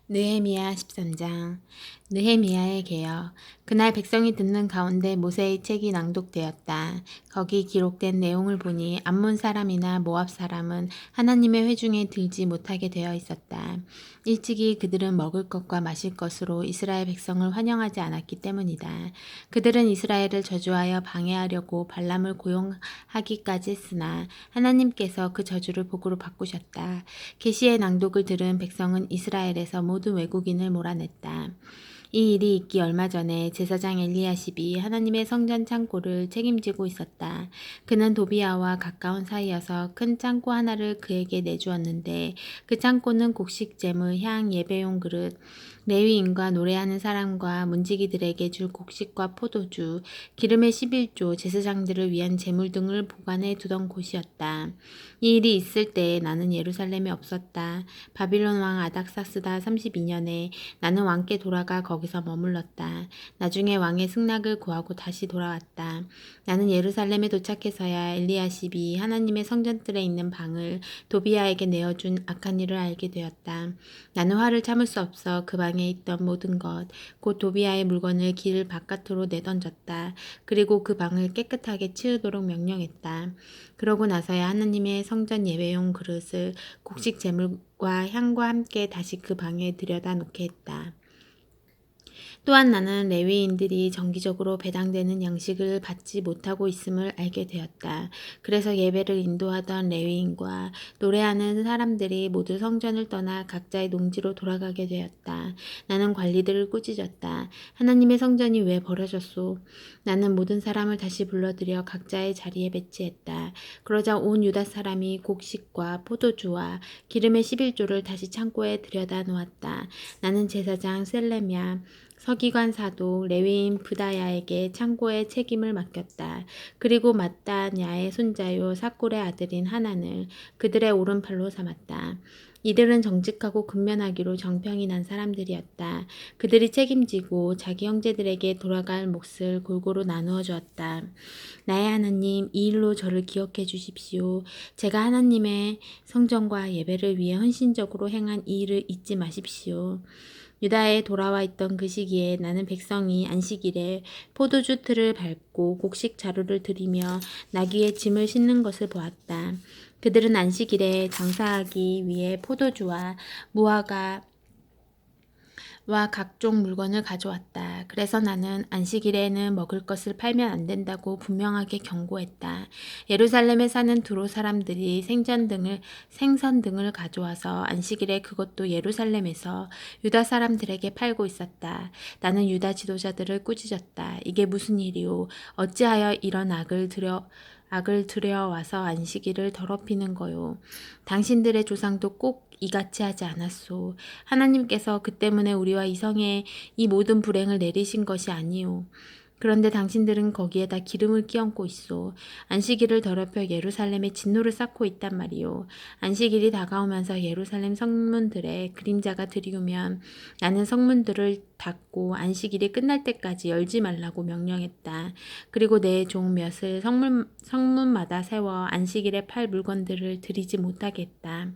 느헤미야 13장. 느헤미야의 계역. 그날 백성이 듣는 가운데 모세의 책이 낭독되었다. 거기 기록된 내용을 보니 암몬 사람이나 모압 사람은 하나님의 회중에 들지 못하게 되어 있었다. 일찍이 그들은 먹을 것과 마실 것으로 이스라엘 백성을 환영하지 않았기 때문이다. 그들은 이스라엘을 저주하여 방해하려고 발람을 고용하기까지 했으나 하나님께서 그 저주를 복으로 바꾸셨다. 계시의 낭독을 들은 백성은 이스라엘에서 모든 외국인을 몰아냈다. 이 일이 있기 얼마 전에 제사장 엘리야십이 하나님의 성전 창고를 책임지고 있었다. 그는 도비아와 가까운 사이여서 큰 창고 하나를 그에게 내주었는데 그 창고는 곡식 제물, 향, 예배용 그릇, 레위인과 노래하는 사람과 문지기들에게 줄 곡식과 포도주, 기름의 11조, 제사장들을 위한 제물 등을 보관해 두던 곳이었다. 이 일이 있을 때 나는 예루살렘에 없었다. 바빌론 왕 아닥사스다 32년에 나는 왕께 돌아가 거기서 머물렀다. 나중에 왕의 승낙을 구하고 다시 돌아왔다. 나는 예루살렘에 도착해서야 엘리야십이 하나님의 성전뜰에 있는 방을 도비아에게 내어준 악한 일을 알게 되었다. 나는 화를 참을 수 없어 그 방에 있던 모든 것, 곧 도비아의 물건을 길 바깥으로 내던졌다. 그리고 그 방을 깨끗하게 치우도록 명령했다. 그러고 나서야 하나님의 성전 예배용 그릇을 곡식 제물과 향과 함께 다시 그 방에 들여다 놓게 했다. 또한 나는 레위인들이 정기적으로 배당되는 양식을 받지 못하고 있음을 알게 되었다. 그래서 예배를 인도하던 레위인과 노래하는 사람들이 모두 성전을 떠나 각자의 농지로 돌아가게 되었다. 나는 관리들을 꾸짖었다. 하나님의 성전이 왜 버려졌소? 나는 모든 사람을 다시 불러들여 각자의 자리에 배치했다. 그러자 온 유다 사람이 곡식과 포도주와 기름의 11조를 다시 창고에 들여다 놓았다. 나는 제사장 셀레미야, 서기관 사도 레위인 브다야에게 창고의 책임을 맡겼다. 그리고 마따냐의 손자요 사골의 아들인 하난을 그들의 오른팔로 삼았다. 이들은 정직하고 근면하기로 정평이 난 사람들이었다. 그들이 책임지고 자기 형제들에게 돌아갈 몫을 골고루 나누어 주었다. 나의 하나님, 이 일로 저를 기억해 주십시오. 제가 하나님의 성전과 예배를 위해 헌신적으로 행한 이 일을 잊지 마십시오. 유다에 돌아와 있던 그 시기에 나는 백성이 안식일에 포도주 틀을 밟고 곡식 자루를 들이며 나귀의 짐을 싣는 것을 보았다. 그들은 안식일에 장사하기 위해 포도주와 무화과 와 각종 물건을 가져왔다. 그래서 나는 안식일에는 먹을 것을 팔면 안 된다고 분명하게 경고했다. 예루살렘에 사는 두로 사람들이 생선 등을 가져와서 안식일에 그것도 예루살렘에서 유다 사람들에게 팔고 있었다. 나는 유다 지도자들을 꾸짖었다. 이게 무슨 일이오? 어찌하여 이런 악을 들여와서 안식일을 더럽히는 거요. 당신들의 조상도 꼭 이같이 하지 않았소. 하나님께서 그 때문에 우리와 이성에 이 모든 불행을 내리신 것이 아니오. 그런데 당신들은 거기에다 기름을 끼얹고 있소. 안식일을 더럽혀 예루살렘에 진노를 쌓고 있단 말이오. 안식일이 다가오면서 예루살렘 성문들의 그림자가 드리우면 나는 성문들을 닫고 안식일이 끝날 때까지 열지 말라고 명령했다. 그리고 내 종 몇을 성문마다 세워 안식일에 팔 물건들을 들이지 못하게 했다.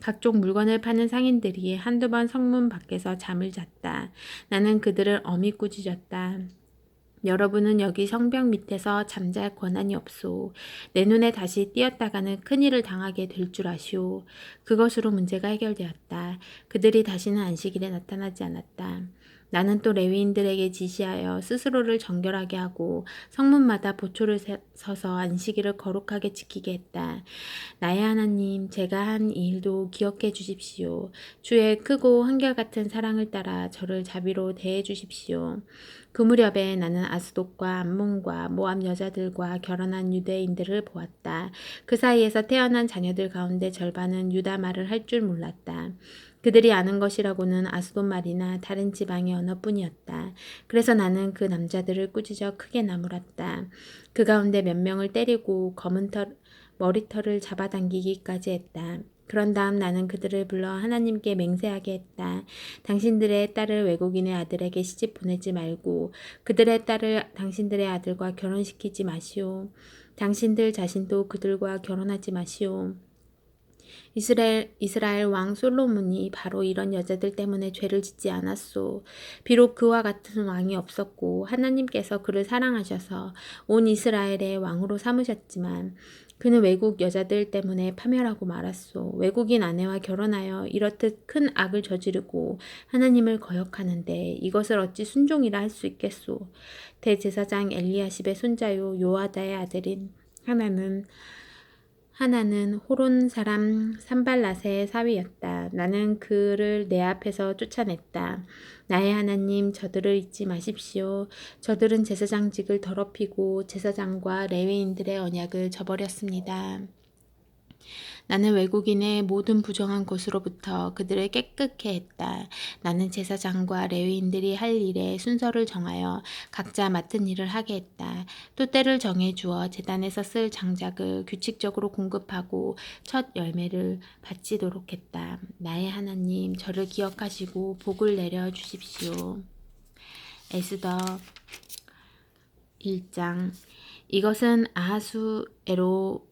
각종 물건을 파는 상인들이 한두 번 성문 밖에서 잠을 잤다. 나는 그들을 엄히 꾸짖었다. 여러분은 여기 성벽 밑에서 잠잘 권한이 없소. 내 눈에 다시 띄었다가는 큰일을 당하게 될 줄 아시오. 그것으로 문제가 해결되었다. 그들이 다시는 안식일에 나타나지 않았다. 나는 또 레위인들에게 지시하여 스스로를 정결하게 하고 성문마다 보초를 서서 안식일을 거룩하게 지키게 했다. 나의 하나님, 제가 한 이 일도 기억해 주십시오. 주의 크고 한결같은 사랑을 따라 저를 자비로 대해 주십시오. 그 무렵에 나는 아스돗과 암몬과 모압 여자들과 결혼한 유대인들을 보았다. 그 사이에서 태어난 자녀들 가운데 절반은 유다 말을 할 줄 몰랐다. 그들이 아는 것이라고는 아스돗 말이나 다른 지방의 언어뿐이었다. 그래서 나는 그 남자들을 꾸짖어 크게 나무랐다. 그 가운데 몇 명을 때리고 머리털을 잡아당기기까지 했다. 그런 다음 나는 그들을 불러 하나님께 맹세하게 했다. 당신들의 딸을 외국인의 아들에게 시집 보내지 말고 그들의 딸을 당신들의 아들과 결혼시키지 마시오. 당신들 자신도 그들과 결혼하지 마시오. 이스라엘 왕 솔로몬이 바로 이런 여자들 때문에 죄를 짓지 않았소. 비록 그와 같은 왕이 없었고 하나님께서 그를 사랑하셔서 온 이스라엘의 왕으로 삼으셨지만 그는 외국 여자들 때문에 파멸하고 말았소. 외국인 아내와 결혼하여 이렇듯 큰 악을 저지르고 하나님을 거역하는데 이것을 어찌 순종이라 할 수 있겠소. 대제사장 엘리야십의 손자요 요아다의 아들인 하나는 호론 사람 산발랏의 사위였다. 나는 그를 내 앞에서 쫓아냈다. 나의 하나님, 저들을 잊지 마십시오. 저들은 제사장직을 더럽히고 제사장과 레위인들의 언약을 저버렸습니다. 나는 외국인의 모든 부정한 것으로부터 그들을 깨끗게 했다. 나는 제사장과 레위인들이 할 일의 순서를 정하여 각자 맡은 일을 하게 했다. 또 때를 정해 주어 제단에서 쓸 장작을 규칙적으로 공급하고 첫 열매를 바치도록 했다. 나의 하나님, 저를 기억하시고 복을 내려 주십시오. 에스더 1장. 이것은 아하수에로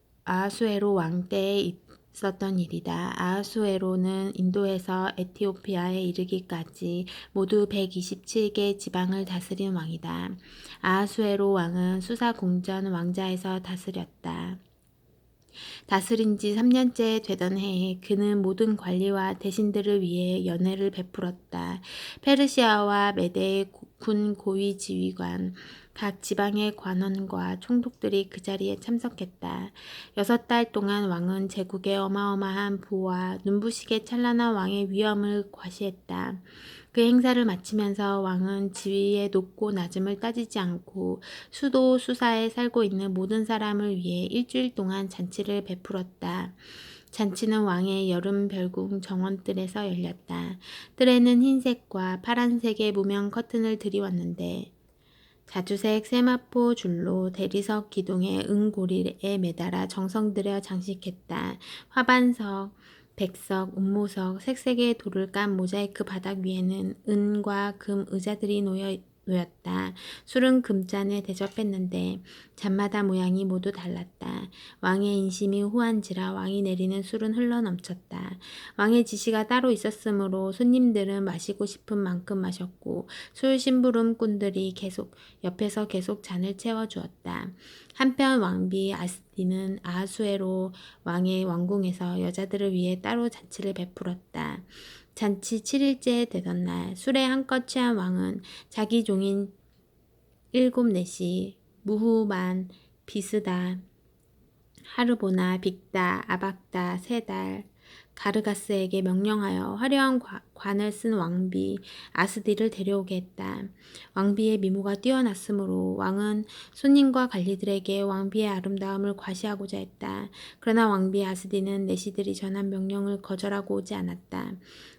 왕 때에 있었던 일이다. 아하수에로는 인도에서 에티오피아에 이르기까지 모두 127개 지방을 다스린 왕이다. 아하수에로 왕은 수사 공전 왕자에서 다스렸다. 다스린 지 3년째 되던 해에 그는 모든 관리와 대신들을 위해 연회를 베풀었다. 페르시아와 메대의 군 고위 지휘관, 각 지방의 관원과 총독들이 그 자리에 참석했다. 6달 동안 왕은 제국의 어마어마한 부와 눈부시게 찬란한 왕의 위엄을 과시했다. 그 행사를 마치면서 왕은 지위의 높고 낮음을 따지지 않고 수도 수사에 살고 있는 모든 사람을 위해 일주일 동안 잔치를 베풀었다. 잔치는 왕의 여름 별궁 정원뜰에서 열렸다. 뜰에는 흰색과 파란색의 무명 커튼을 들이왔는데 자주색 세마포 줄로 대리석 기둥의 은고리에 매달아 정성 들여 장식했다. 화반석, 백석, 운모석, 색색의 돌을 깐 모자이크 바닥 위에는 은과 금 의자들이 놓였다. 술은 금잔에 대접했는데 잔마다 모양이 모두 달랐다. 왕의 인심이 후한지라 왕이 내리는 술은 흘러넘쳤다. 왕의 지시가 따로 있었으므로 손님들은 마시고 싶은 만큼 마셨고 술 심부름꾼들이 옆에서 계속 잔을 채워주었다. 한편 왕비 아스디는 아하수에로 왕의 왕궁에서 여자들을 위해 따로 잔치를 베풀었다. 잔치 7일째 되던 날 술에 한껏 취한 왕은 자기 종인 7넷이 무후만, 비스다, 하르보나, 빅다, 아박다, 세달, 가르가스에게 명령하여 화려한 관을 쓴 왕비 아스디를 데려오게 했다. 왕비의 미모가 뛰어났으므로 왕은 손님과 관리들에게 왕비의 아름다움을 과시하고자 했다. 그러나 왕비 아스디는 내시들이 전한 명령을 거절하고 오지 않았다.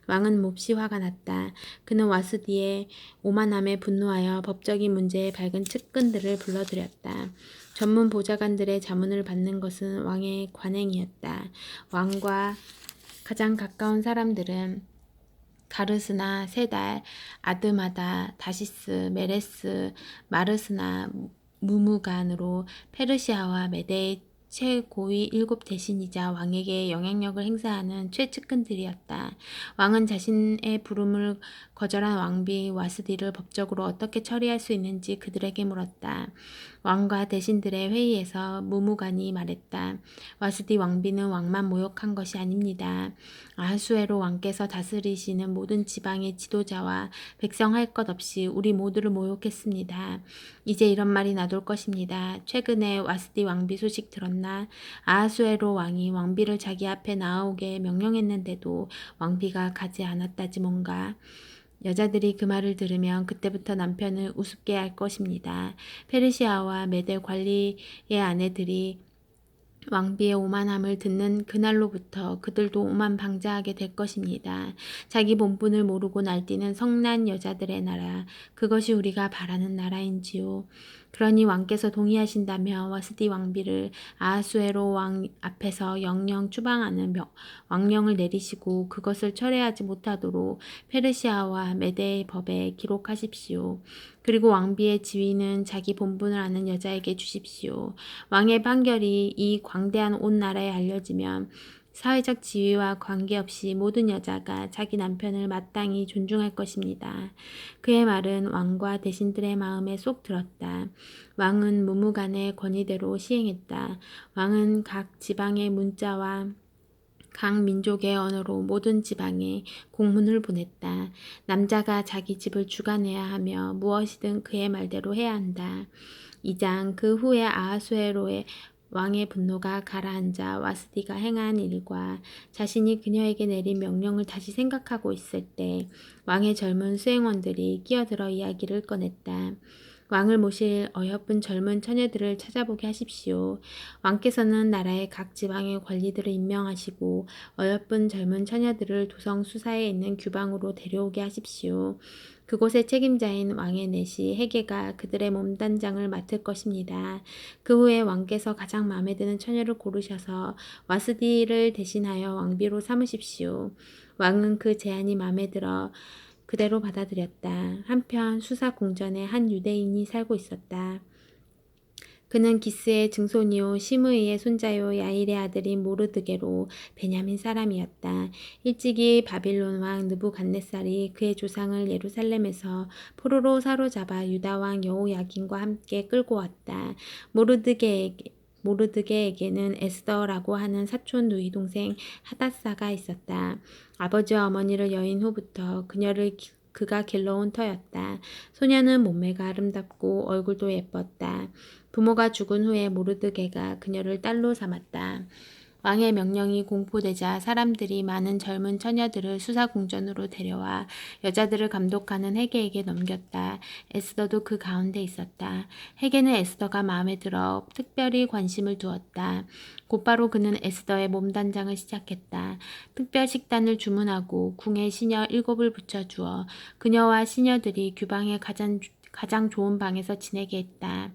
왕은 몹시 화가 났다. 그는 와스디의 오만함에 분노하여 법적인 문제에 밝은 측근들을 불러들였다. 전문 보좌관들의 자문을 받는 것은 왕의 관행이었다. 왕과 가장 가까운 사람들은 가르스나 세달, 아드마다, 다시스, 메레스, 마르스나, 무무간으로 페르시아와 메대의 최고위 7대신이자 왕에게 영향력을 행사하는 최측근들이었다. 왕은 자신의 부름을 거절한 왕비 와스디를 법적으로 어떻게 처리할 수 있는지 그들에게 물었다. 왕과 대신들의 회의에서 무무간이 말했다. 와스디 왕비는 왕만 모욕한 것이 아닙니다. 아하수에로 왕께서 다스리시는 모든 지방의 지도자와 백성 할 것 없이 우리 모두를 모욕했습니다. 이제 이런 말이 나돌 것입니다. 최근에 와스디 왕비 소식 들었나? 아하수에로 왕이 왕비를 자기 앞에 나오게 명령했는데도 왕비가 가지 않았다지 뭔가. 여자들이 그 말을 들으면 그때부터 남편을 우습게 할 것입니다. 페르시아와 메대 관리의 아내들이 왕비의 오만함을 듣는 그날로부터 그들도 오만방자하게 될 것입니다. 자기 본분을 모르고 날뛰는 성난 여자들의 나라, 그것이 우리가 바라는 나라인지요. 그러니 왕께서 동의하신다면 와스디 왕비를 아하수에로 왕 앞에서 영영 추방하는 왕령을 내리시고 그것을 철회하지 못하도록 페르시아와 메대의 법에 기록하십시오. 그리고 왕비의 지위는 자기 본분을 아는 여자에게 주십시오. 왕의 판결이 이 광대한 온 나라에 알려지면 사회적 지위와 관계없이 모든 여자가 자기 남편을 마땅히 존중할 것입니다. 그의 말은 왕과 대신들의 마음에 쏙 들었다. 왕은 무무간의 권위대로 시행했다. 왕은 각 지방의 문자와 각 민족의 언어로 모든 지방에 공문을 보냈다. 남자가 자기 집을 주관해야 하며 무엇이든 그의 말대로 해야 한다. 2장 그 후에 아하수에로의 왕의 분노가 가라앉아 와스디가 행한 일과 자신이 그녀에게 내린 명령을 다시 생각하고 있을 때 왕의 젊은 수행원들이 끼어들어 이야기를 꺼냈다. 왕을 모실 어여쁜 젊은 처녀들을 찾아보게 하십시오. 왕께서는 나라의 각 지방의 관리들을 임명하시고 어여쁜 젊은 처녀들을 도성 수사에 있는 규방으로 데려오게 하십시오. 그곳의 책임자인 왕의 내시 헤게가 그들의 몸단장을 맡을 것입니다. 그 후에 왕께서 가장 마음에 드는 처녀를 고르셔서 와스디를 대신하여 왕비로 삼으십시오. 왕은 그 제안이 마음에 들어 그대로 받아들였다. 한편 수사 궁전에 한 유대인이 살고 있었다. 그는 기스의 증손이요 시므이의 손자요 야일의 아들인 모르드게로 베냐민 사람이었다. 일찍이 바빌론 왕 느부갓네살이 그의 조상을 예루살렘에서 포로로 사로잡아 유다 왕 여호야긴과 함께 끌고 왔다. 모르드게에게는 에스더라고 하는 사촌 누이 동생 하닷사가 있었다. 아버지와 어머니를 여인 후부터 그가 길러온 터였다. 소녀는 몸매가 아름답고 얼굴도 예뻤다. 부모가 죽은 후에 모르드게가 그녀를 딸로 삼았다. 왕의 명령이 공포되자 사람들이 많은 젊은 처녀들을 수사궁전으로 데려와 여자들을 감독하는 헤게에게 넘겼다. 에스더도 그 가운데 있었다. 헤게는 에스더가 마음에 들어 특별히 관심을 두었다. 곧바로 그는 에스더의 몸단장을 시작했다. 특별 식단을 주문하고 궁에 시녀 7을 붙여주어 그녀와 시녀들이 규방의 가장 좋은 방에서 지내게 했다.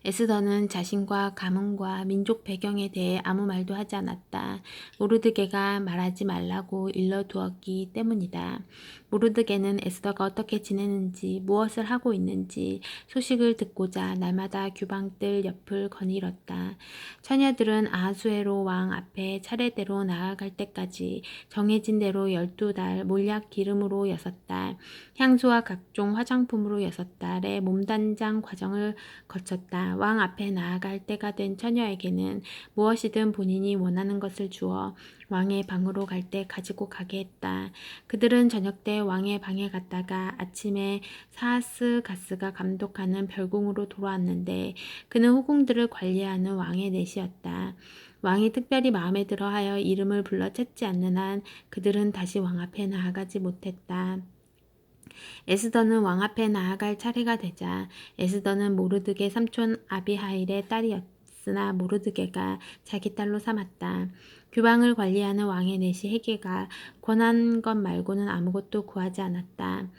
에스더는 자신과 가문과 민족 배경에 대해 아무 말도 하지 않았다. 모르드게가 말하지 말라고 일러두었기 때문이다. 모르드게는 에스더가 어떻게 지내는지 무엇을 하고 있는지 소식을 듣고자 날마다 규방뜰 옆을 거닐었다. 처녀들은 아하수에로 왕 앞에 차례대로 나아갈 때까지 정해진 대로 12달 몰약 기름으로 6달, 향수와 각종 화장품으로 6달의 몸단장 과정을 거쳤다. 왕 앞에 나아갈 때가 된 처녀에게는 무엇이든 본인이 원하는 것을 주어 왕의 방으로 갈 때 가지고 가게 했다. 그들은 저녁 때 왕의 방에 갔다가 아침에 사하스가스가 감독하는 별궁으로 돌아왔는데 그는 후궁들을 관리하는 왕의 넷이었다. 왕이 특별히 마음에 들어 하여 이름을 불러 찾지 않는 한 그들은 다시 왕 앞에 나아가지 못했다. 에스더는 왕 앞에 나아갈 차례가 되자 에스더는 모르드게 삼촌 아비하일의 딸이었으나 모르드게가 자기 딸로 삼았다. 규방을 관리하는 왕의 내시 헤게가 권한 것 말고는 아무것도 구하지 않았다.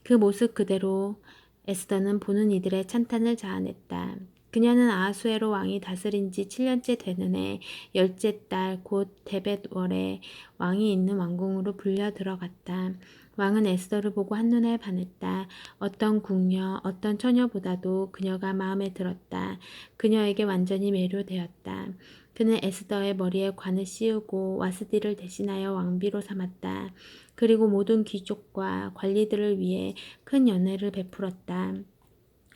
그 모습 그대로 에스더는 보는 이들의 찬탄을 자아냈다. 그녀는 아하수에로 왕이 다스린 지 7년째 되는 해 10째 달 곧 데벳월에 왕이 있는 왕궁으로 불려 들어갔다. 왕은 에스더를 보고 한눈에 반했다. 어떤 궁녀, 어떤 처녀보다도 그녀가 마음에 들었다. 그녀에게 완전히 매료되었다. 그는 에스더의 머리에 관을 씌우고 와스디를 대신하여 왕비로 삼았다. 그리고 모든 귀족과 관리들을 위해 큰 연회를 베풀었다.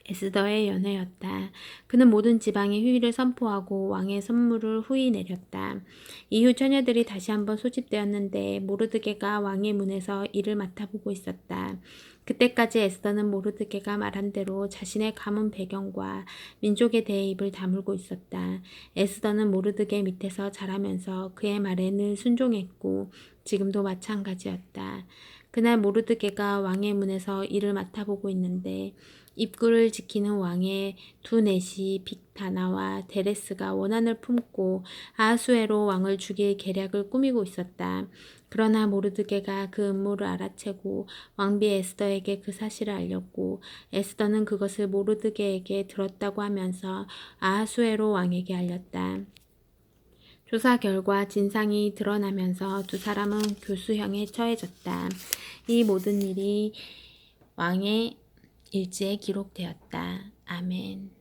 에스더의 연회였다. 그는 모든 지방에 휴일을 선포하고 왕의 선물을 후히 내렸다. 이후 처녀들이 다시 한번 소집되었는데 모르드게가 왕의 문에서 일을 맡아보고 있었다. 그때까지 에스더는 모르드게가 말한 대로 자신의 가문 배경과 민족에 대해 입을 다물고 있었다. 에스더는 모르드게 밑에서 자라면서 그의 말에 늘 순종했고 지금도 마찬가지였다. 그날 모르드게가 왕의 문에서 일을 맡아보고 있는데 입구를 지키는 왕의 두 넷이 빅다나와 데레스가 원한을 품고 아하수에로 왕을 죽일 계략을 꾸미고 있었다. 그러나 모르드게가 그 음모를 알아채고 왕비 에스더에게 그 사실을 알렸고 에스더는 그것을 모르드게에게 들었다고 하면서 아하수에로 왕에게 알렸다. 조사 결과 진상이 드러나면서 두 사람은 교수형에 처해졌다. 이 모든 일이 왕의 일지에 기록되었다. 아멘.